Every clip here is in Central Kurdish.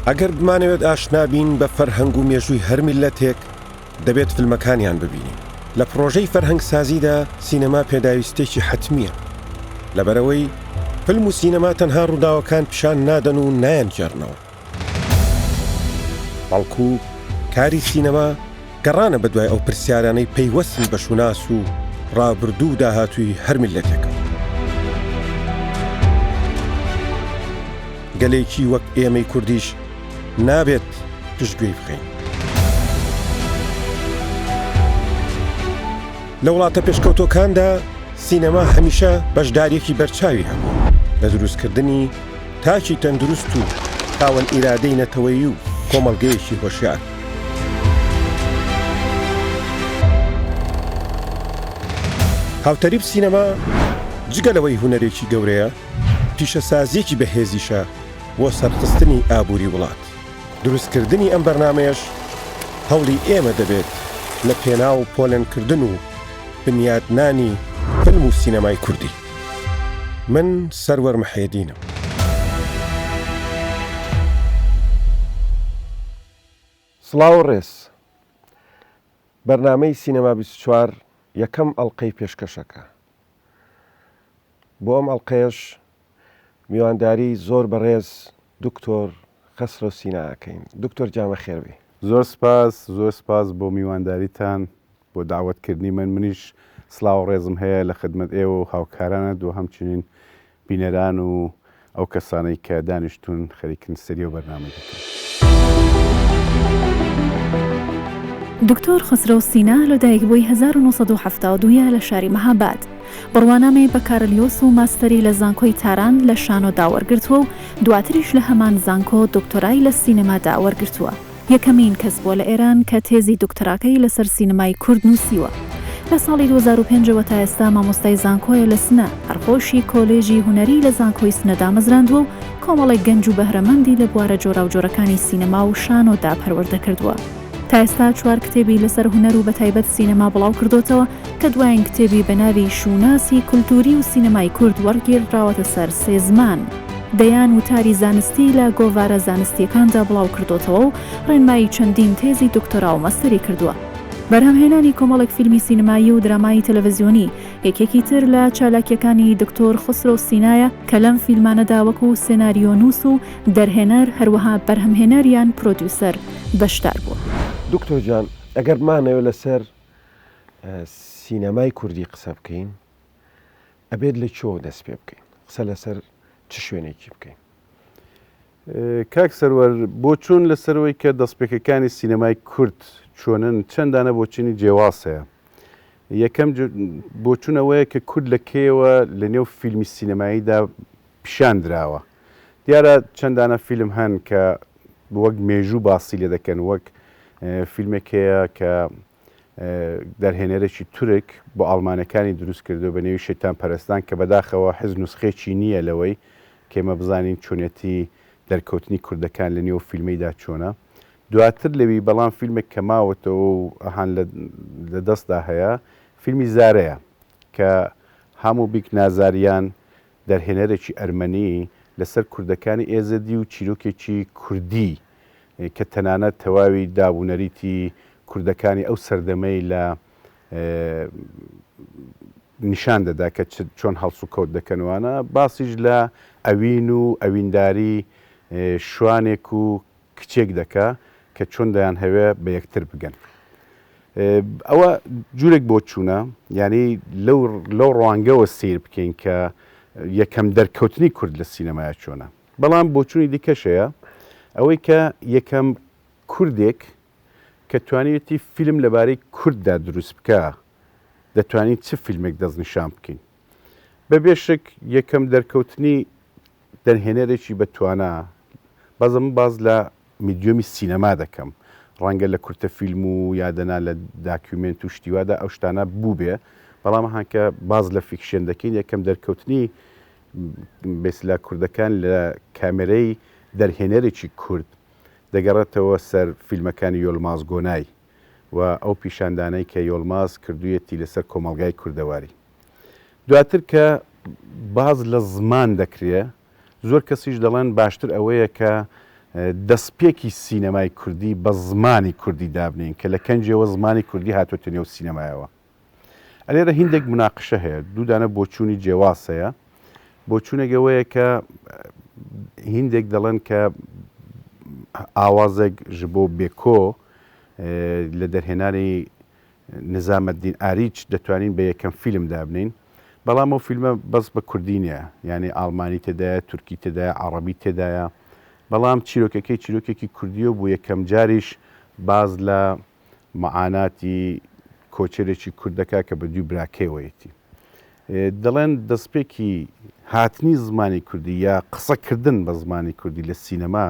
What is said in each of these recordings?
ئەگەر بمانەوێت ئاشنابین بە فەرهەنگ و مێژووی هەر میلەتێک دەبێت فیلمەکانیان ببینین. لە پرۆژەی فەرهەنگ سازیدا سینەما پێداویستێکی حتمیە، لەبەرەوەی فیلم و سینەما تەنها ڕووداوەکان پیشان نادەن و نایەنجێڕنەوە، بەڵکو کاری سینەما گەڕانە بەدوای ئەو پرسیارانەی پەیوەستن بە شوناس و ڕابردوو و داهاتووی هەر میلەتێکە. گەلێکی وەک ئێمەی کوردیش نابێت پشتگوێی بخەین. لە وڵاتە پێشکەوتۆکاندا سینەما هەمیشە بەشدارێکی بەرچاوی هەبوو لە دروستکردنی تاکی تەندروست و تاوەن ئیرادەی نەتەوەیی و کۆمەڵگەیەکی هۆشیار. هاوتەریب سینەما جگەلەوەی هونەرێکی گەورەیە، پیشەسازیەکی بەهێزیشە بۆ سەرخستنی ئابووری وڵات. دروستکردنی ئەم بەرنامەیەش هەوڵی ئێمە دەبێت لە پێناو پۆلێنکردن و بنیادنانی فیلم و سینەمای کوردی. من سەروەر محەیەدینم. سڵاو و ڕێز. بەرنامەی سینەما 24 یەکەم ئەڵقەی پێشکەشەکە. بۆ ئەم ئەڵقەیەش میوانداری زۆر بەڕێز دکتۆر خەسرۆ سیناکەین. دکتۆر جامە خێربێ. زۆر سپاس بۆ میوانداریتان، بۆ داوەتکردنی منیش سڵاو ڕێزم هەیە لە خدمەت ئێوە و هاوکارانە و همچنین بینەران و ئەو کەسانەی کە دانیشتون خەریکن سەری و بەرنامە دەکەن. دکتۆر خسرۆ سینا لەدایکبووی 1972 لە شاری مەهاباد. بڕوانامەی بەکارەلیۆس و ماستەری لە زانکۆی تاران لە شانۆ داوەرگرتووە و دواتریش لە هەمان زانکۆ دکتۆرای لە سینەما داوەرگرتووە. یەکەمین کەس بووە لە ئێران کە تێزی دکتۆراکەی لەسەر سینەمای کورد نووسیوە. لە ساڵی 2005 تا ئێستا مامۆستای زانکۆیە لە سنە، هەرخۆشی کۆلێژی هونەری لە زانکۆی سنە دامەزراندووە و کۆمەڵێک گەنج و بەهرەمەندی لە بوارە جۆرا و جۆرەکانی سینەما و شانۆدا پەروەردە کردووە. تا ئێستا 4 کتێبی لەسەر هونەر و بەتایبەت سینەما بڵاو کردوتەوە کە دوایین کتێبی بەناوی شوناسی کولتوری و سینەمای کورد وەرگێڕراوەتە سەر 3 زمان. دەیان وتاری زانستی لە گۆڤارە زانستیەکاندا بڵاو کردوتەوە و ڕێنمایی چەندین تێزی دکتۆرا و مەستەری کردووە. بەرهەمهێنانی کۆمەڵێک فیلمی سینەمایی و درامایی تەلەڤیزیۆنی یەکێکی تر لە چالاکیەکانی دکتۆر خسرۆ سینایە کە لەم فیلمانەدا وەکو سێناریۆنووس و دەرهێنەر هەروەها بەرهەمهێنەریان پرۆدیوسەر بەشدار بووە. دکتۆر جان، ئەگەر مانەوە لەسەر سینەمای کوردی قسە بکەین ئەبێت لە چۆ دەست پێ بکەین؟ قسە لەسەر چ شوێنێکی بکەین؟ کاک سەروەر، بۆ چوون لەسەرەوەی کە دەستپێکەکانی سینەمای کورد چۆنن چەندانە بۆچینی جیاواز هەیە. یەکەم بۆچوونەوەیە کە کورد لە کێوە لە نێو فیلمی سینەماییدا پیشان دراوە. دیارە چەندانە فیلم هەن کە وەک مێژوو باسی لێ دەکەن، وەک فیلمێک هەیە کە دەرهێنەرێکی تورک بۆ ئەڵمانەکانی دروست کردو بە نێوی شەیتان پەرستان کە بەداخەوە حیز نوسخێکی نییە لەوەی کێمە بزانین چۆنێتی دەرکەوتنی کوردەکان لە نێو فیلمەیدا چۆنە. دواتر لەوی بەڵام فیلمێک کە ماوەتەوە و ئەهان لە دەستدا هەیە فیلمی زارەیە کە هەموو بیک نازاریان دەرهێنەرێکی ئەرمەنی لەسەر کوردەکانی ئێزەدی و چیرۆکێکی کوردی کە تەنانەت تەواوی دابوونەریتی کوردەکانی ئەو سەردەمەی لە نیشان دەدا کە چۆن هەڵس و کەوت دەکەنوانە، باسیش لە ئەوین و ئەوینداری شوانێک و کچێک دەکا کە چۆن دەیان هەوێ بە یەکتر بگەن. ئەوە جوورێک بۆ چوونە، یعنی لەو ڕوانگەوە سیر بکەین کە یەکەم دەرکەوتنی کورد لە سینەمایە چۆنە. بەڵام بۆچوونی دیکەشەیە ئەوەی کە یەکەم کوردێک کە توانێتی فیلم لەبارەی کورددا دروست بکە دەتوانین چ فیلمێک دەستنیشان بکەین. بەبێشک یەکەم دەرکەوتنی دەرهێنەرێکی بەتوانە، بەزم باز لە میدیۆمی سینەما دەکەم، ڕەنگە لە کورتە فیلم و یادەنا لە داکیومنت و شتیوادا ئەو شتانە بوو بێ، بەڵام هەنکە باز لە فیکشن دەکەین یەکەم دەرکەوتنی بێسلا کوردەکان لە کامێرەی دەرهێنەرێکی کورد دەگەڕێتەوە سەر فیلمەکانی یۆلماز گۆنای و ئەو پیشاندانەی کە یۆلماز کردوویەتی لەسەر کۆمەڵگای کوردەواری. دواتر کە باز لە زمان دەکرێ، زۆر کەسیش دەڵێن باشتر ئەوەیە کە دەستپێکی سینەمای کوردی بە زمانی کوردی دابنین کە لە کەنجەوە زمانی کوردی هاتوۆتە نێو سینەمایەوە. ئەلێرە هیندێک مناقشە هەیە، دوودانە بۆچوونی جیاواز هەیە. بۆچوونێکەوەیە کە هیندێک دەڵێن کە ئاوازێک ji بۆ بێکۆ لە دەرهێنانی نظامەدین ئاریچ دەتوانین بە یەکەم فیلم دابنین، بەڵام ئەو فیلمە بەس بە کوردی نییە، یعنی ئالمانی تێدایە، تورکی تێدایە، عەرەبی تێدایە، بەڵام چیرۆکەکەی چیرۆکێکی کوردیە بۆ یەکەم جاریش باز لە مەعاناتی کۆچەرێکی کوردەکە کە بە دوو براکەوەیەتی. دەڵێن دەستپێکی هاتنی زمانی کوردی یا قسەکردن بە زمانی کوردی لە سینەما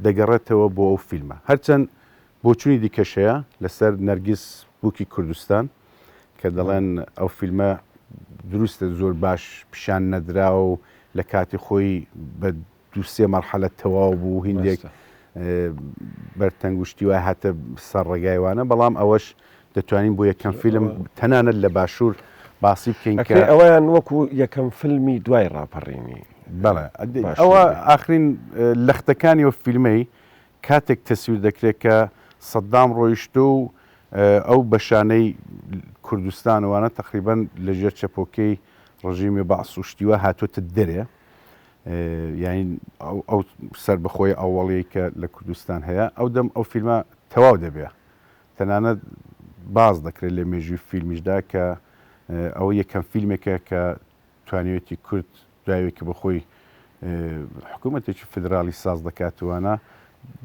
دەگەڕێتەوە بۆ ئەو فیلمە. هەرچەند بۆچوونی دیکەشەیە لەسەر نەرگیس بووکی کوردستان کە دەڵێن ئەو فیلمە دروستە زۆر باش پیشان نەدراوە و لە کاتی خۆی بە دووسێ مەرحەلە تەواو بوو، هیندێک بەرتەنگشتی وای هاتە سەر ڕێگایوانە، بەڵام ئەوەش دەتوانین بۆ یەکەم فیلم تەنانەت لە باشوور باسی بکەین کە ئەویان وەکو یەکەم فیلمی دوای ڕاپەڕینی. بەڵێ ئەوە ئاخرین لەختەکانی ئەو فیلمەی کاتێک تەسویر دەکرێت کە سەدام ڕۆیشتو و ئەو بەشانەی کوردستانوانە تقریبان لەژێر چەپۆکەی ڕژیمی بەعسوشتیوە هاتوۆتە دەرێ، یعنی ئەو سەر بەخۆی ئەوڵەیە کە لە کوردستان هەیە، ئەو دەم ئەو فیلمە تەواو دەبێ، تەنانەت باز دەکرێت لە مێژووی فیلمیشدا کە ئەوە یەکەم فیلمێکە کە توانێتی کورد داوێکی بەخۆی حکوومەتێکی فدرالی ساز دەکاتوانە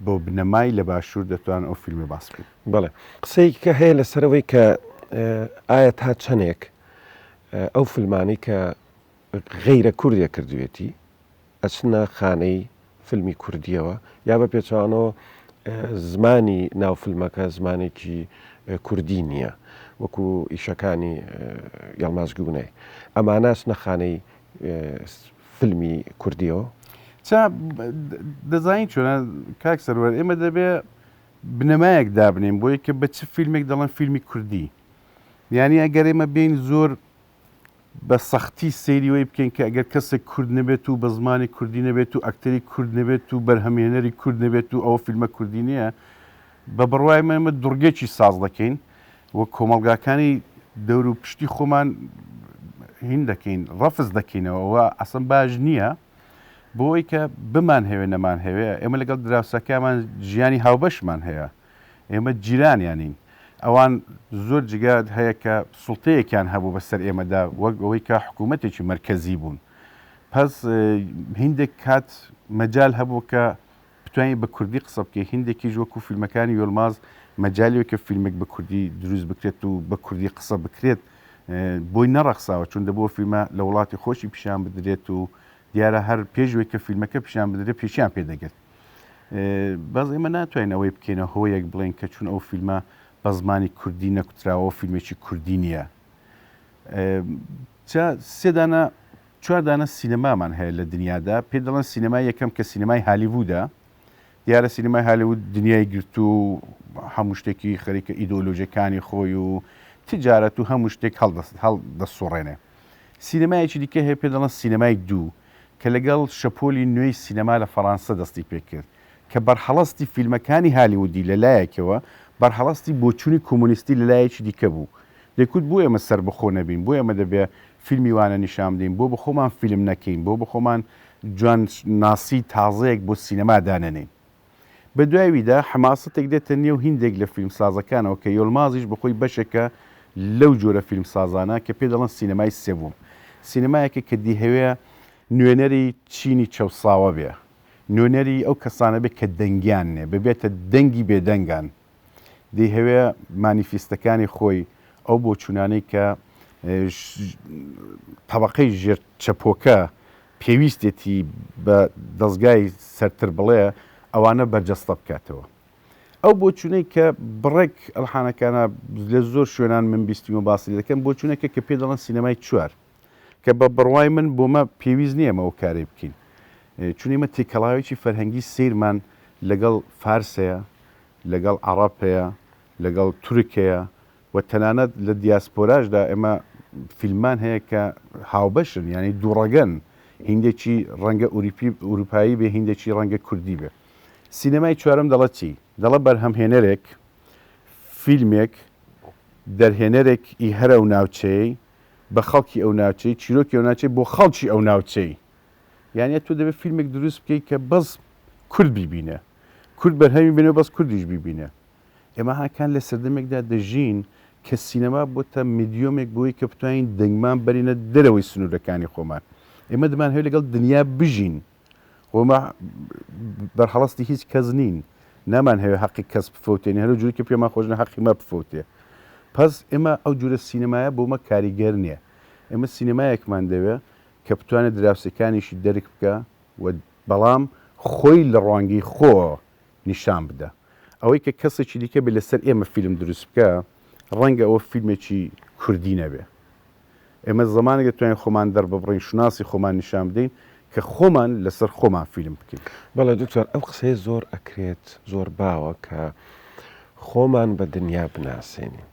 بۆ بنەمای لە باشوور دەتوان ئەو فیلمی باس بکەین. بەڵێ قسەی کە هەیە لەسەرەوەی کە ئایا تا چەندێک ئەو فیلمانی کە غەیرە کوردیە کردوێتی ئەچنە خانەی فیلمی کوردیەوە یا بە پێچوانەوە زمانی ناوفیلمەکە زمانێکی کوردی نییە وەکو ئیشەکانی یاڵمازگونەی ئەمانەس نەخانەی فیلمی کوردیەوە دەزانین چۆنە کاک سەروەر ئێمە دەبێ بنەمایەک دابنێن بۆ یکە بە چ فیلمێک دەڵێن فیلمی کوردی، یعنی ئەگەر ئێمە بین زۆر بە سەختی سەیریەوەی بکەین کە ئەگەر کەسێک کورد نەبێت و بە زمانی کوردی نەبێت و ئەکتەری کورد نەبێت و بەرهەمێنەری کورد نەبێت و ئەوە فیلمە کوردی نییە، بە بڕوای ئێمە دوورگێکی ساز دەکەین وە کۆمەڵگاکانی دەور و پشتی خۆمان هین دەکەین ڕەفز دەکەینەوە ئەسم باش نییە بۆ ئەوەی کە بمان هەوێ نەمان هەوێ ئێمە لەگەڵ دراوسەکەمان ژیانی هاوبەشمان هەیە، ئێمە جیرانیانین، ئەوان زۆر جگات هەیە کە سوڵتەیەکیان هەبوو بەسەر ئێمەدا وەک ئەوەی کە حکوومەتێکی مرکزی بوون، پس هیندێک کات مەجال هەبوو کە بتوانین بە کوردی قسە بکەی، هیندێکیش وەکو فیلمەکانی یۆلماز مەجالیەوە کە فیلمێک بە کوردی دروست بکرێت و بە کوردی قسە بکرێت بۆی نەڕەخساوە چوندە بۆ فیلمە لە وڵاتی خۆشی پیشان بدرێت و دیارە هەر پێشوەی کە فیلمەکە پیشان بدرێت پێشیان پێدەگرێت. باز ئێمە ناتوانین ئەوەی بکەینە هۆیەک بڵێن کە چون ئەو فیلمە بە زمانی کوردی نەکوتراوە فیلمێکی کوردی نییە. سێدانە چواردانە سینەمامان هەیە لە دنیادا پێ دەڵێن سینەمای یەکەم کە سینەمای هالیوودا، دیارە سینەمای هالیوود دنیای گرت و هەموو شتێکی خەریکە ئیدۆلۆژیەکانی خۆی و تجارەت و هەموو شتێک هەڵدەسوڕێنێ. سینەمایەکی دیکە هەیە پێ دەڵێن سینەمای دوو کە لەگەڵ شەپۆلی نوێی سینەما لە فەڕەنسا دەستی پێکرد کە بەرهەڵەستی فیلمەکانی هالیوودی لەلایەکەوە بەرهەڵەستی بۆچوونی کۆمونیستی لەلایەکی دیکە بوو. دەکوت بۆ ئێمە سەر بەخۆ نەبین، بۆ ئێمە دەبێ فیلمی وانە نیشان بدەین، بۆ بەخۆمان فیلم نەکەین، بۆ بەخۆمان جوان ناسی تازەیەک بۆ سینەما دانەنین. بە دواییدا حماسەتێک دێتە نێو هیندێک لە فیلمسازەکانەوە کە یۆلمازیش بەخۆی بەشێکە لەو جۆرە فیلمسازانە کە پێ دەڵێن سینەمای سێبووم، سینەمایەکە کە دیهەوێ نوێنەری چینی چەوساوە بێ، نوێنەری ئەو کەسانە بێت کە دەنگیان نێ ببێتە دەنگی بێدەنگان، دیهەوێ مانیفیستەکانی خۆی ئەو بۆ چوونانەی کە تەبەقەی ژێر چەپۆکە پێویستێتی بە دەستگای سەرتر بڵێ ئەوانە بەرجەستە بکاتەوە. ئەو بۆ چوونەی کە بڕێک ئەڵحانەکانە لە زۆر شوێنان من بیستیم و باسی دەکەم بۆ چوونەکە کە پێ دەڵێن سینەمای چوار کە بە بڕوای من بۆمە پێویست نییە ئەو کارێ بکەین، چونیمە تێکەڵاوێکی فەرهەنگی سیرمان لەگەڵ فارسەیە، لەگەڵ عەرەبەیە، لەگەڵ تورکەیە و تەنانەت لە دیاسپۆراشدا ئێمە فیلمان هەیە کە هاوبەشن، یعنی دووڕەگەن، هیندێکی ڕەنگە ئوروپایی بێ، هیندێکی ڕەنگە کوردی بێ. سینەمای چوارم دەڵە چی دەڵە بەرهەمهێنەرێک فیلمێک دەرهێنەرێک ئی هەرە و ناوچەی بە خەڵکی ئەو ناوچەی چیرۆکی ئەو ناوچەی بۆ خەڵکی ئەو ناوچەی یانە تۆ دەبێت فیلمێک دروست بکەیت کە بەس کورد بیبینە کورد بەرهەمی بینەوە بەس کوردیش بیبینە ئێمە هاکان لە سەردەمێکدا دەژین کە سینەما بۆتە میدیۆمێک بۆی کە بتوانین دەنگمان بەرینە دەرەوەی سنوورەکانی خۆمان ئێمە دەمان هەوێ لەگەڵ دنیا بژین خۆمە بەرهەڵستی هیچ کەس نین نامان هەوێ حەقی کەس بفەوتێنی هەرو جووری کە پێمان خۆشنە حەقی مە بفەوتێ پس ئێمە ئەو جورە سینەمایە بۆمە کاریگەر نییە ئێمە سینەمایەکمان دەوێت کە بتوانێت دراوسەکانیشی دەرک بکە و بەڵام خۆی لە ڕوانگی خۆ نیشان بدە ئەوەی کە کەسێکی دیکە بێ لەسەر ئێمە فیلم دروست بکە ڕەنگە ئەوە فیلمێکی کوردی نەبێ ئێمە زمانێک دەتوانین خۆمان دەرببڕین شناسی خۆمان نیشان بدەین کە خۆمان لەسەر خۆمان فیلم بکەین بەڵێ دکتۆر ئەو قسەیە زۆر ئەکرێت زۆر باوە کە خۆمان بە دنیا بناسێنین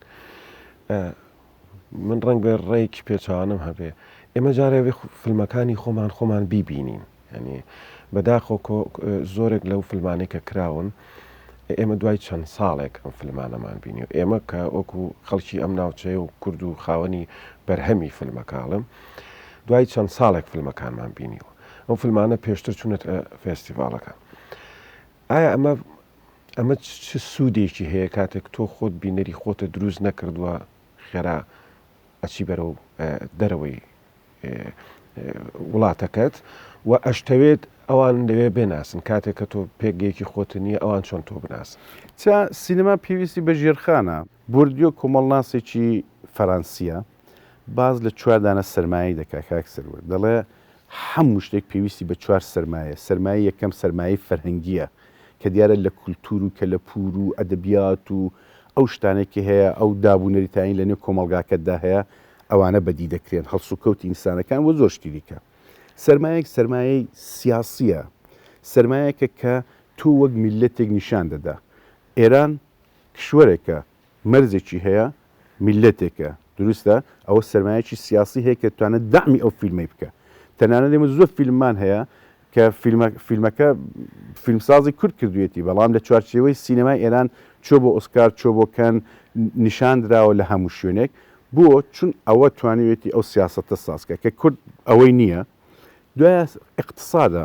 من ڕەنگ بێ ڕێیکی پێچوانم هەبێ ئێمە جارێ فیلمەکانی خۆمان بیبینین ینی بەداخۆ زۆرێک لەو فیلمانەی کە کراون ئێمە دوای چەند ساڵێک ئەم فیلمانەمان بینی و ئێمە کە وەکو خەڵکی ئەم ناوچەیە و کورد و خاوەنی بەرهەمی فیلمەکاڵم دوای چەند ساڵێک فیلمەکانمان بینیوە ئەم فیلمانە پێشتر چوونەت فێستیڤالەکە ئایا ئەمە چ سوودێکی هەیە کاتێک تۆ خۆت بینەری خۆتە دروست نەکردووە خێرا ئەچی بەرەو دەرەوەی وڵاتەکەت و ئەشتەوێت ئەوان لەوێ بێناسن کاتێک کە تۆ پێگەیەکی خۆت نییە ئەوان چۆن تۆ بناسن چا سینەما پێویستی بە ژێرخانە بردیۆ کۆمەڵناسێکی فەرانسیە باز لە چواردانە سەرمایی دەکا کاکسەروە دەڵێ هەموو شتێک پێویستی بە چوار سەرمایە سەرمایی یەکەم سەرمایی فەرهەنگیە کە دیارە لە کولتور و کە لە پور و ئەدەبیات و ئەو شتانێکی هەیە ئەو دابوونەریتانی لە نێو کۆمەڵگاکەتدا هەیە ئەوانە بەدی دەکرێن هەڵسو کەوتی ئینسانەکان وە زۆر شتیریکە سەرمایەک سەرمایەی سیاسیە سەرمایەکە کە تۆ وەک میلەتێک نیشان دەدا ئێران کشوەرێکە مەرزێکی هەیە میلەتێکە دروستە ئەوە سەرمایەکی سیاسی هەیە کە توانێت دامی ئەو فیلمی بکە تەنانەت ئێمە زۆر فیلممان هەیە کە فیلمەکە فیلمسازی کورد کردوێتی بەڵام لە چوارچێوەی سینەمای ئێران چۆ بۆ ئۆسکار چۆ بۆ کەن نیشاندراوە لە هەموو شوێنێک بۆ چون ئەوە توانیوێتی ئەو سیاسەتە سازکە کە کورد ئەوەی نییە دوایە اقتصادە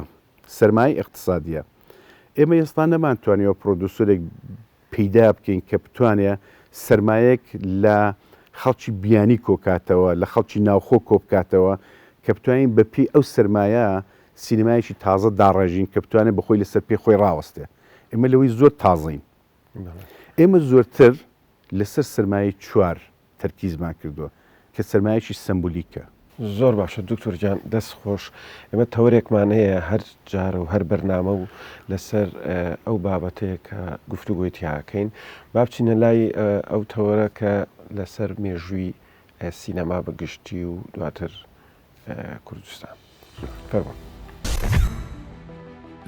سەرمای اقتصادیە ئێمە ئێستا نەمانتوانیەوە پرۆدوسۆرێک پەیدا بکەین کە بتوانێت سەرمایەک لە خەڵکی بیانی کۆکاتەوە لە خەڵکی ناوخۆ کۆبکاتەوە کە بتوانین بەپی ئەو سەرمایە سینەمایەکی تازە داڕێژین کە بتوانێت بەخۆی لەسەر پێ خۆی ڕاوەستێ ئێمە لەوەی زۆر تازەین ئێمە زۆرتر لەسەر سەرمایە چوار تەرکیزمان کردووە کە سەرمایەکی سمبولیکە زۆر باشە دکتۆر جان دەست خۆش ئێمە تەورێکمان هەیە هەر جارە و هەر بەرنامە و لەسەر ئەو بابەتەیە کە گفتوگۆی تیاکەین با بچینە لای ئەو تەوەرە کە لەسەر مێژووی سینەما بەگشتی و دواتر کوردستان فەرموو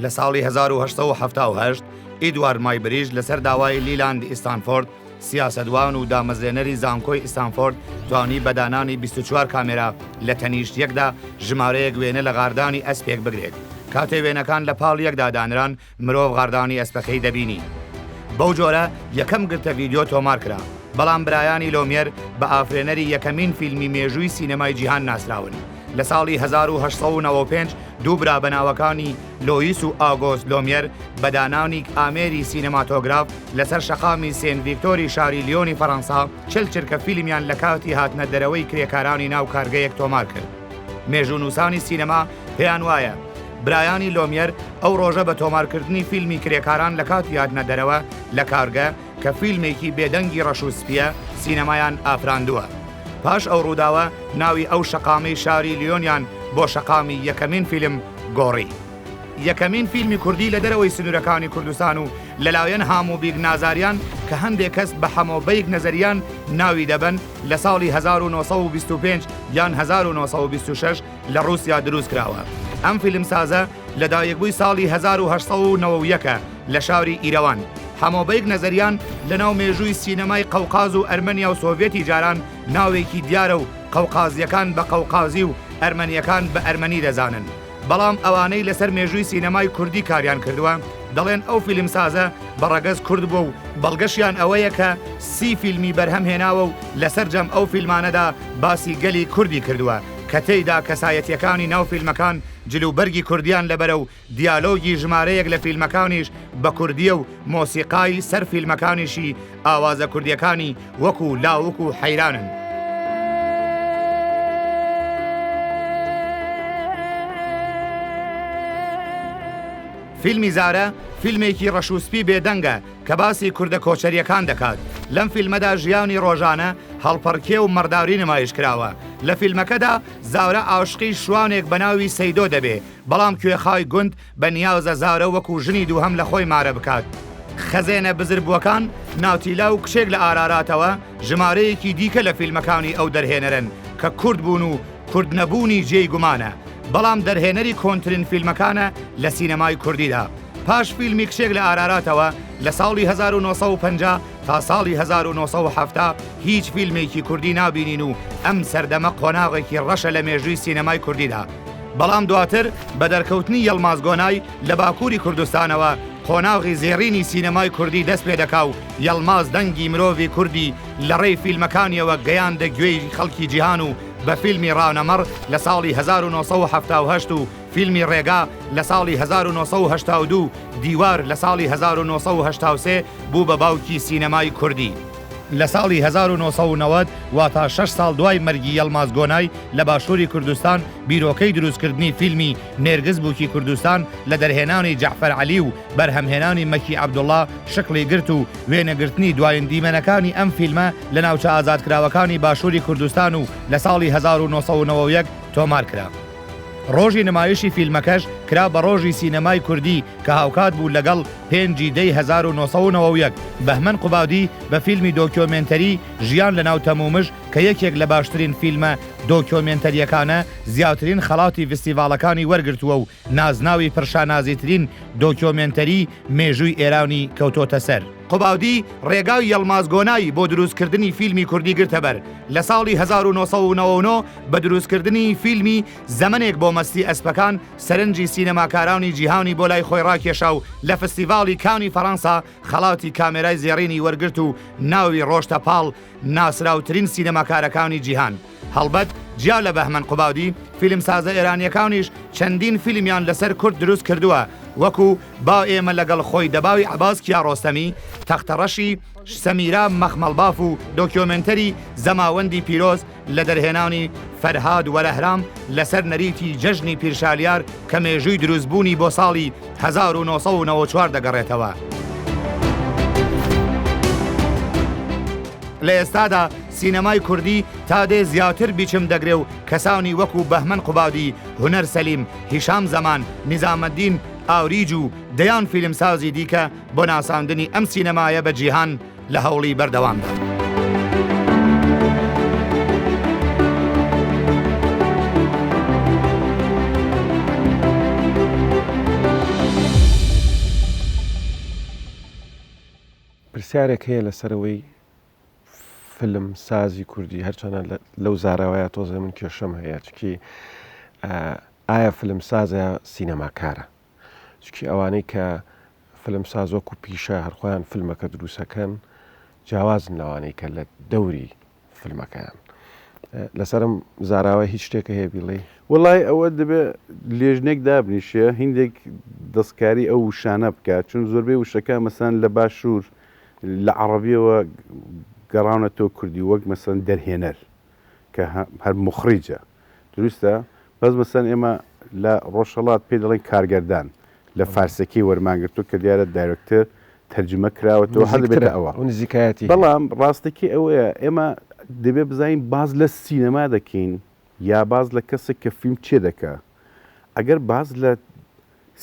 لە ساڵی 1970 ئیدوارد مایبریژ لەسەر داوای لیلاند ئیستانفۆرد سیاسەدوان و دامەزرێنەری زانکۆی ئیستانفۆرد توانی بەدانانی 24 کامێرا لە تەنیشت یەکدا ژمارەیەک وێنە لە غاردانی ئەسپێک بگرێت کاتێ وێنەکان لە پاڵ یەکدا دانران مرۆڤ غاردانی ئەسپەکەی دەبینی بەو جۆرە یەکەم گرتە ڤیدیۆ تۆمار کرا بەڵام برایانی لۆمێر بە ئافرێنەری یەکەمین فیلمی مێژووی سینەمای جیهان ناسراون لە ساڵی 1995 دوو برا بەناوەکانی لۆیس و ئاگۆست لۆمێر بەدانانی ئامێری سینەماتۆگراف لەسەر شەقامی سێن ڤیکتۆری شاری لیۆنی فەڕەنسا چرکە فیلمیان لە کاتی هاتنە دەرەوەی کرێکارانی ناو کارگەیەک تۆمار کرد مێژوونووسانی سینەما پێیان وایە برایانی لۆمێر ئەو ڕۆژە بە تۆمارکردنی فیلمی کرێکاران لە کاتی هاتنە دەرەوە لە کارگە کە فیلمێکی بێدەنگی ڕەشوسپیە سینەمایان ئافراندووە پاش ئەو ڕووداوە ناوی ئەو شەقامی شاری لیۆنیان بۆ شەقامی یەکەمین فیلم گۆڕی یەکەمین فیلمی کوردی لە دەرەوەی سنوورەکانی کوردستان و لەلایەن هاموو بیگ نازاریان کە هەندێک کەس بە هەمۆبەیەک نەزەریان ناوی دەبن لە ساڵی 1925 یان 1926 لە رووسیا دروست کراوە ئەم فیلمسازە لەدایکبووی ساڵی 1990 لە شاری ئیرەوان هەمۆبەیەک نەزەریان لە ناو مێژووی سینەمای قەوقاز و ئەرمەنیا و سۆڤێتی جاران ناوێکی دیارە و قەوقازیەکان بە قەوقازی و ئەرمەنیەکان بە ئەرمەنی دەزانن بەڵام ئەوانەی لەسەر مێژووی سینەمای کوردی کاریان کردووە دەڵێن ئەو فیلمسازە بەڕەگەز کورد بوو و بەڵگەشیان ئەوەیە کە 30 فیلمی بەرهەم هێناوە و لەسەر جەم ئەو فیلمانەدا باسی گەلی کوردی کردووە کە تێیدا کەسایەتیەکانی ناو فیلمەکان جلوبەرگی کوردیان لەبەرە و دیالۆگی ژمارەیەک لە فیلمەکانیش بە کوردیە و مۆسیقای سەر فیلمەکانیشی ئاوازە کوردیەکانی وەکو لاوەک و حەیرانن. فیلمی زارە فیلمێکی ڕەشوسپی بێدەنگە کە باسی کوردە کۆچەریەکان دەکات. لەم فیلمەدا ژیانی ڕۆژانە هەڵپەڕکێ و مەرداوری نمایش کراوە. لە فیلمەکەدا زاورە عاشقی شوانێک بە ناوی سەیدۆ دەبێ، بەڵام کوێخای گوند بە نیازە زارە وەکو ژنی دووهەم لە خۆی مارە بکات. خەزێنە بزربووەکان ناوتیلا و کچێک لە ئاراراتەوە ژمارەیەکی دیکە لە فیلمەکانی ئەو دەرهێنەرن کە کورد بوون و کورد نەبوونی جێی گومانە، بەڵام دەرهێنەری کۆنترین فیلمەکانە لە سینەمای کوردیدا. پاش فیلمی کشێک لە ئاراراتەوە لە ساڵی 1950 تا ساڵی 1970 هیچ فیلمێکی کوردی نابینین و ئەم سەردەمە قۆناغێکی ڕەشە لە مێژووی سینەمای کوردیدا. بەڵام دواتر بە دەرکەوتنی یەڵماز گۆنای لە باکووری کوردستانەوە قۆناغی زێڕینی سینەمای کوردی دەست پێ دەکا و یەڵماز دەنگی مرۆڤی کوردی لە ڕێی فیلمەکانیەوە گەیاندە گوێی خەڵکی جیهان و بە فیلمی ڕاونەمەڕ لە ساڵی 1970 و فیلمی ڕێگا لە ساڵی 1982 دیوار لە ساڵی 1983 بوو بە باوکی سینەمای کوردی. لە ساڵی 1990 واتا 6 ساڵ دوای مەرگی یەڵماز گۆنای لە باشووری کوردستان بیرۆکەی دروستکردنی فیلمی نێرگز بووکی کوردستان لە دەرهێنانی جەعفەر عەلی و بەرهەمهێنانی مەکی عەبدوڵڵا شقلی گرت و وێنەگرتنی دوایین دیمەنەکانی ئەم فیلمە لە ناوچە ئازادکراوەکانی باشووری کوردستان و لە ساڵی 1991 تۆمار کرا. ڕۆژی نمایشی فیلمەکەش کرا بە ڕۆژی سینەمای کوردی کە هاوکات بوو لەگەڵ 5 دەی 1991 بەهمەن قوبادی بە فیلمی دۆکیۆمنتەری ژیان لە ناو تەمومش کە یەکێک لە باشترین فیلمە دۆکیۆمنتەریەکانە زیاترین خەڵاتی فستیڤاڵەکانی وەرگرتووە و نازناوی پرشانازیترین دۆکیۆمنتەری مێژووی ئێرانی کەوتۆتە سەر. قوبادی ڕێگاوی یەڵماز گۆنایی بۆ دروستکردنی فیلمی کوردی گرتە بەر. لە ساڵی 1999 بە دروستکردنی فیلمی زەمنێک بۆ مەستی ئەسپەکان سەرنجی سینەماکارانی جیهانی بۆ لای خۆی ڕاکێشا و لە فستیڤاڵی کانی فەڕەنسا خەڵاتی کامێرای زێڕینی وەرگرت و ناوی ڕۆشتە پاڵ ناسراوترین سینەماکارەکانی جیهان. هەڵبەت جیا لە بەهمەن قوبادی فیلمسازە ئێرانیەکانیش چەندین فیلمیان لەسەر کورد دروست کردووە، وەکو با ئێمە لەگەڵ خۆی دەباوی عەباس کیارۆستەمی، تەختەڕەشی سەمیرا مەخمەڵباف و دۆکیۆمنتەری زەماوەندی پیرۆز لە دەرهێنانی فەرهاد وەرەهرام لەسەر نەریتی جەژنی پیرشالیار کە مێژووی دروستبوونی بۆ ساڵی 1994 دەگەڕێتەوە. لە ئێستادا سینەمای کوردی تا دێ زیاتر بیچم دەگرێ و کەسانی وەکو بەهمەن قوبادی، هونەر سەلیم، هیشام زەمان، نیزامەدین ئاوریج و دەیان فیلمسازی دیکە بۆ ناساندنی ئەم سینەمایە بە جیهان لە هەوڵی بەردەوامدا. پرسیارێک هەیە لەسەرەوەی فیلم سازی کوردی هەرچەنە لەو زاراوەیە تۆزە من کێشەم هەیە چکی ئایا فیلم سازە سینەماکارە، چکی ئەوانەی کە فیلم ساز وەکو پیشە هەرخۆیان فیلمەکە دروستەکەن جیاوازن لەوانەی کە لە دەوری فیلمەکەیان. لەسەرم زاراوە هیچ شتێکە هەیە بیڵێ؟ وڵای ئەوە دەبێت لێژنێک دابنیشە هیندێک دەستکاری ئەو وشانە بکات، چون زۆربەی وشەکە مەسەن لە باشوور لە عەرەبیەوە گەڕاونەتەوە کوردی وەک مەسەن دەرهێنەر کە هەر مخریجە دروستە، بەس مەسەن ئێمە لە ڕۆژهەڵات پێ دەڵێن کارگەردان لە فارسەکەی وەرمانگرتو کە دیارە دایرکتەر تەرجمە کراوەتەوە هەر دەبێتە ئەوە نزیکایەتی. بەڵام ڕاستەکی ئەوەیە ئێمە دەبێت بزانین باز لە سینەما دەکەین یا باز لە کەسێک کە فیلم چێ دەکا. ئەگەر باز لە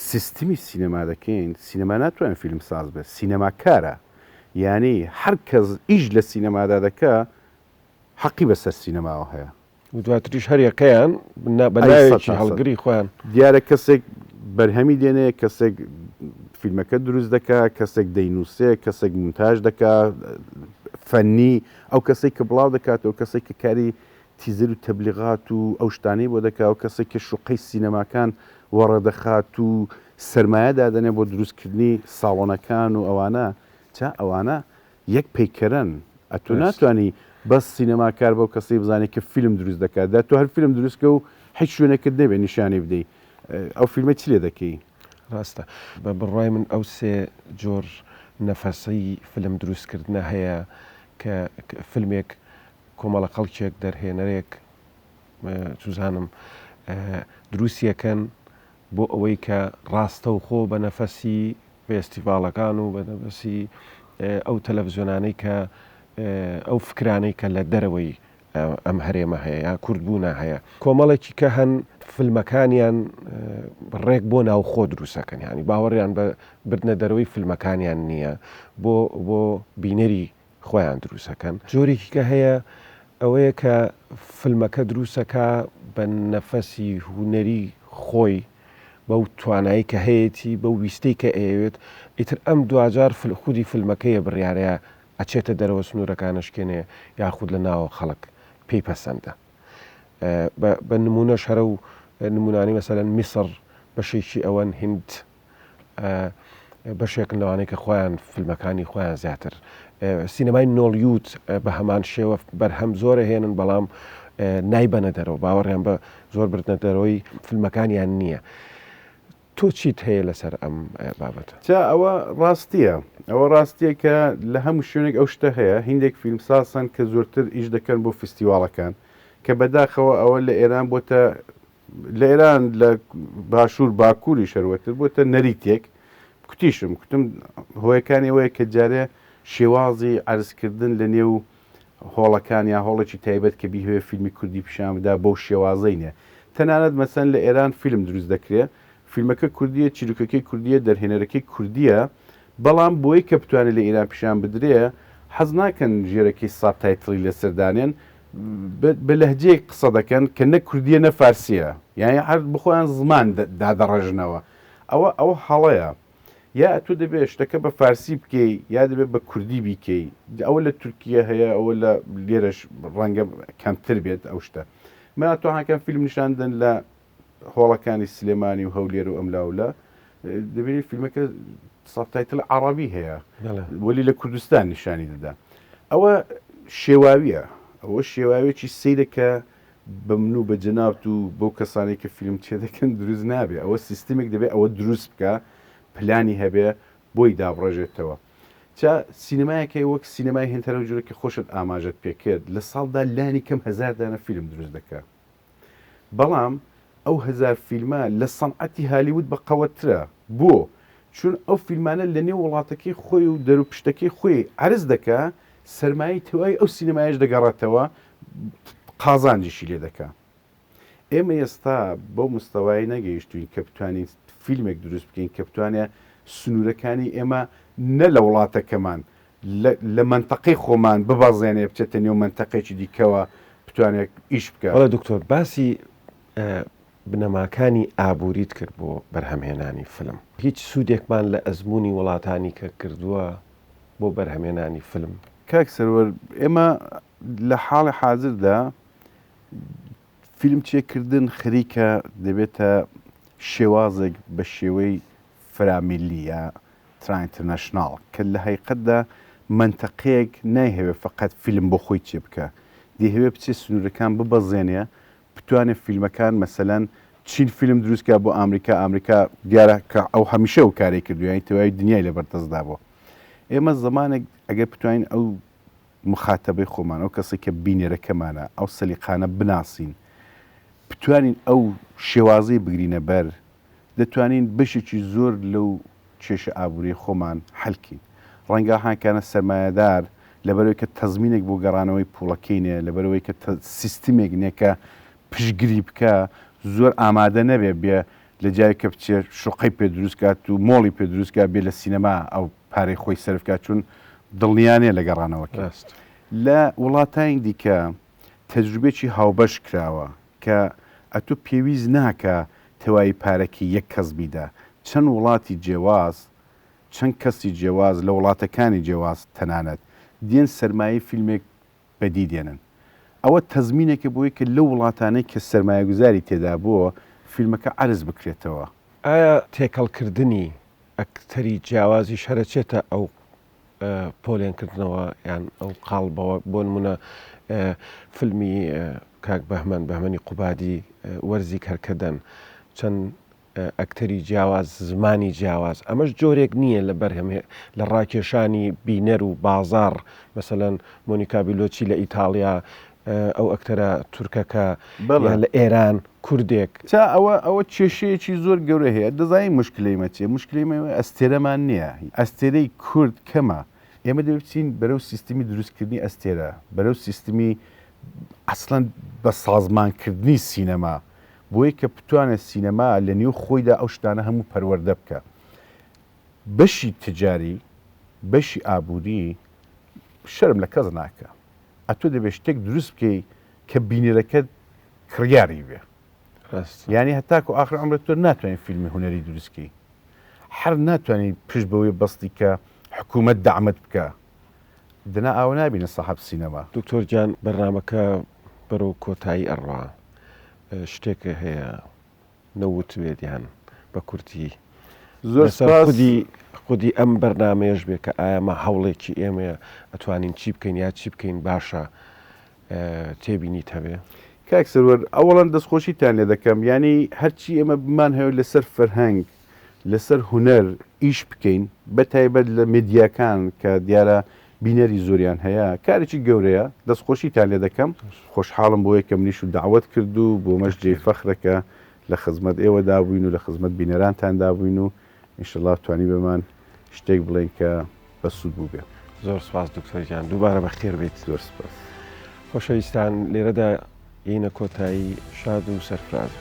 سیستمی سینەما دەکەین، سینەما ناتوانین فیلم ساز بێت، سینەماکارە. یعنی هەر کەس ئیش لە سینەمادا دەکا حەقی بەسەر سینەماوە هەیە و دواتریش هەریەکەیان بەناوێکی هەڵگری خۆیان. دیارە کەسێک بەرهەمی دێنێ، کەسێک فیلمەکە دروست دەکا، کەسێک دەینووسێ، کەسێک مونتاژ دەکا فەنی، ئەو کەسێک کە بڵاو دەکاتەوە کەسێک کە کاری تیزر و تەبلیغات و ئەو شتانەی بۆ دەکا، و کەسێک کە شوقەی سینەماکان وەڕەدەخات و سرمایە دادەنێ بۆ دروستکردنی ساڵۆنەکان و ئەوانە چا ئەوانە یەک پیکەرن ئەتو ناتوانانی بەس سینەماکار بەو کەسی بزانێت کە فیلم دروست دەکات دا تو هەر فیلم دروستکە و هیچ شوێنێکت نەبێ نیشانی بدەیت ئەو فیلمە چی لێ دەکەی ڕاستە بە بڕای من ئەو سێ جۆر نەفەسی فیلم دروستکردنە هەیە کە فیلمێک کۆمەڵە خەڵکێک دەرهێنەرێک توزانم دروستیەکەن بۆ ئەوەی کە ڕاستە و خۆ بە نەفەسی فێستیڤالەکان و بە نەفەسی ئەو تەلەڤیزیۆنانەی کە ئەو فکرانەی کە لە دەرەوەی ئەم هەرێمە هەیە یا کوردبوونە هەیە کۆمەڵێکی کە هەن فیلمەکانیان ڕێک بۆ ناوخۆ دروستەکەن ینی باوەڕیان بە بردنە دەرەوەی فیلمەکانیان نییە بۆ بینەری خۆیان دروستەکەن جۆرێکی کە هەیە ئەوەیە کە فیلمەکە دروستەکە بە نەفەسی هوەری خۆی بەو توانایی کە هەیەی بەو ویستەی کە ئەوێت ئیتر ئەم دوجار خودی فیلمەکەیە بڕیارەیە ئەچێتە دەرەوە سنوورەکانشکێنێ یاخود لە ناوە خەڵک پێی پەسەندە بە نمونە شەرە و نمونانی مەسەلەن میسر بەشێکی ئەوەن هند بەشێکن لەوانەیە کە خۆیان فیلمەکانی خۆیان زیاتر سینەمای نۆلیوت بە هەمان شێوە بەرهەم زۆرە هێنن بەڵام نایبەنە دەرەوە باوەڕیان بە زۆر بردنە دەرەوەی فیلمەکانیان نییە تۆ چیت هەیە لەسەر ئەم بابەتە چا ئەوە ڕاستیە ئەوە ڕاستیە کە لە هەموو شوێنێک ئەو شتە هەیە هندێک فیلمسازن کە زۆرتر ئیش دەکەن بۆ فستیواڵەکان کە بەداخەوە ئەوە لە ئێران بۆتە لە ئێران لە باشوور باکووری شەروەتر بۆتە نەریتێک کوتم هۆیەکانی ئەوەیە کە جارێ شێوازی عرزکردن لە نێو هۆڵەکان یا هۆڵێکی تایبەت کە بیهوێ فیلمی کوردی پیشان بدا بەو شێوازەی نیە تەنانەت مەسەن لە ئێران فیلم دروست دەکرێت فیلمەکە کوردیە چیرروکەکەی کوردیە دەرهێنەرەکەی کوردیە بەڵام بۆی کە بتوانێت لە ئێران پیشان بدرێ حەز ناکەن ژێرەکەی سابتایتڵی لەسەردانێن بە لەهجەیەک قسە دەکەن کە نە کوردیە نە فارسیە یعنی هەر بخۆیان زمان دادەڕێژنەوە ئەوە هەڵەیە یا تۆ دەبێت شتەکە بە فارسی بکەی یا دەبێت بە کوردی بیکەی ئەوە لە تورکیە هەیە ئەوە لە لێرەش ڕەنگە کەمتر بێت ئەو شتە من تۆ هاکەم فیلم نیشاندن لە هۆڵەکانی سلێمانی و هەولێر و ئەملاولە دەبێت فیلمەکە سابتایتڵ عەرەبی هەیە وەلی لە کوردستان نیشانی دەدا ئەوە شێواویە ئەوە شێواوێکی سەیرەکە بە من و بە جەنابەت و بۆ کەسانی کە فیلم چێ دەکەن دروست نابێت ئەوە سیستمێک دەبێت ئەوە دروست بکە پلانی هەبێ بۆی دابڕێژێتەوە چا سینەمایەکە وەک سینەمای هێنتەرە و جوورەکە خۆشت ئاماژەت پێکرد لە ساڵدا لانی کەم هەزار دانە فیلم دروست دەکات بەڵام ئەو هەزار فیلمە لە سەنعەتی هالیوود بە قەوەترە بۆ چون ئەو فیلمانە لە نێو وڵاتەکەی خۆی و دەروپشتەکەی خۆی عرز دەکا سەرمایی تەواوی ئەو سینەمایش دەگەڕێتەوە قازانجیشی لێ دەکا ئێمە ئێستا بەو مستەوای نەگەیشتوین کە بتوانین فیلمێک دروست بکەین کە بتوانێت سنوورەکانی ئێمە نە لە وڵاتەکەمان لە منتەقەی خۆمان ببەزێنێ بچێتە نێو منتەقێکی دیکەوە بتوانێت ئیش بکە وەڵا دکتۆر باسی بنەماکانی ئابووریت کرد بۆ بەرهەمهێنانی فیلم هیچ سوودێکمان لە ئەزمموی وڵاتانی کە کردووە بۆ بەرهەمهێنانی فیلم کاک سەروەر ئێمە لە حاڵی حاضردا فیلم چێکردن خەریکە دەبێتە شێوازێک بە شێوەی فرامیلی یا ترائینتەرنەشناڵ کە لە حقیقەتدا منتەقەیەک نایهەوێت فقط فیلم بۆ خۆی چێ بکە دەیهەوێت بچێت سنوورەکان ببەزێنێ بتوانێت فیلمەکان مەسەلەن چین فیلم دروستکە بۆ ئەمریکا دیارە کە ئەو هەمیشە و کارێک کردویانی تەواوی دنیای لەبەردەستدا بووە ئێمە زمانێک ئەگەر بتوانین ئەو مخاتەبەی خۆمان ئەو کەسی کە بینێرەکەمانە ئەو سەلیقانە بناسین بتوانین ئەو شێوازەی بگرینە بەر دەتوانین بەشێکی زۆر لەو کێشە ئابووری خۆمان حەلکین ڕەنگە هاکانە سەرمایەدار لەبەرەوەی کە تەزمینێک بۆ گەڕانەوەی پوڵەکەینێ لەبەرەوەی کە سیستمێک نێکە پشگیری بکە زۆر ئامادە نەبێ بێ لە جای کە بچێ شوقەی پێ دروستکات و مۆڵی پێ دروستکە بێ لە سینەما ئەو پارەی خۆی سەرفکات چون دڵنیانێ لە گەڕانەوەکە لە وڵاتانی دیکە تەجروبێکی هاوبەش کراوە کە ئەتۆ پێویست ناکە تەواوی پارەکی یەک کەس بیدا چەند وڵاتی جیاواز چەند کەسی جیاواز لە وڵاتەکانی جیاواز تەنانەت دێن سەرمایی فیلمێک بەدی دێنن ئەوە تەزمینێکە بۆی کە لە وڵاتانەی کە سەرمایە گوزاری تێدا بووە فیلمەکە عرز بکرێتەوە ئایا تێکەڵکردنی ئەکتەری جیاوازی شەرەچێتە ئەو پۆلێنکردنەوە یان ئەو قاڵبەوە بۆ نمونە فیلمی کاک بەهمەنی قوبادی وەرزی کەرکەدەن چەند ئەکتەری جیاواز زمانی جیاواز ئەمەش جۆرێک نییە لە بەرهەمێ لە ڕاکێشانی بینەر و بازار مەسەلەن مۆنیکا بیلۆچی لە ئیتاڵیا ئەو ئەکتەرە تورکەکە لە ئێران کوردێک ئەوە کێشەیەکی زۆر گەورە هەیە دەزای مشکلەیمە چێ مشکلەیمەوە ئەستێرەمان نییە ئەستێرەی کورد کەمە ئێمە دەبچین بەرەو سیستمی دروستکردنی ئەستێرە بەرەو سیستمی ئەسڵەن بە سازمانکردنی سینەما بۆی کە بتوانێت سینەما لە نێو خۆیدا ئەو شتانە هەموو پەروەردە بکە بەشی تجاری بەشی ئابووری شەرم لە کەس ناکە ئەتۆ دەبێت شتێک دروست بکەی کە بینەرەکەت کڕیاری بێ یعنی هەتاکو ئاخر عمرت تۆ ناتوانین فیلمی هوەری دروستکەی هەر ناتوانین پشت بەوەی بەستی کە حکوومەت دەعمت بکە دنا ئاوە نابینە سەحەب سینەما دکتۆر گیان بەرنامەکە بەرەو کۆتایی ئەڕوا شتێکە هەیە نەوتوێت یان بە کورتی زۆر خودی ئەم بەرنمەیەش بێ کە ئایا مە هەوڵێکی ئێمە ئەتوانین چی بکەین یا چی بکەین باشە تێبینیت هەبێ کاک سەروەر ئەوڵەن دەستخۆشیتان لێ دەکەم ینی هەرچی ئێمە بمان هەیە لەسەر فەرهەنگ لەسەر هوەر ئیش بکەین بە تایبەت لە میدیاکان کە دیارە بینەری زۆریان هەیە کارێکی گەورەیە دەستخۆشیتان لێ دەکەم خۆشحاڵم بۆ یەکەم نیش و داوت کرد و بۆ مەشجێ فەخرەکە لە خزمەت ئێوە دابووین و لە خزمەت بینەرانتان دابووین و ئینشەڵڵا توانی بەمان شتێک بڵێن کە بە سوود بوو بێ زۆر سپاس دکتۆرجان دووبارە بەخێر بێت زۆر سپاس خۆشەویستان لێرەدا یینە کۆتایی شاد و سەرفراز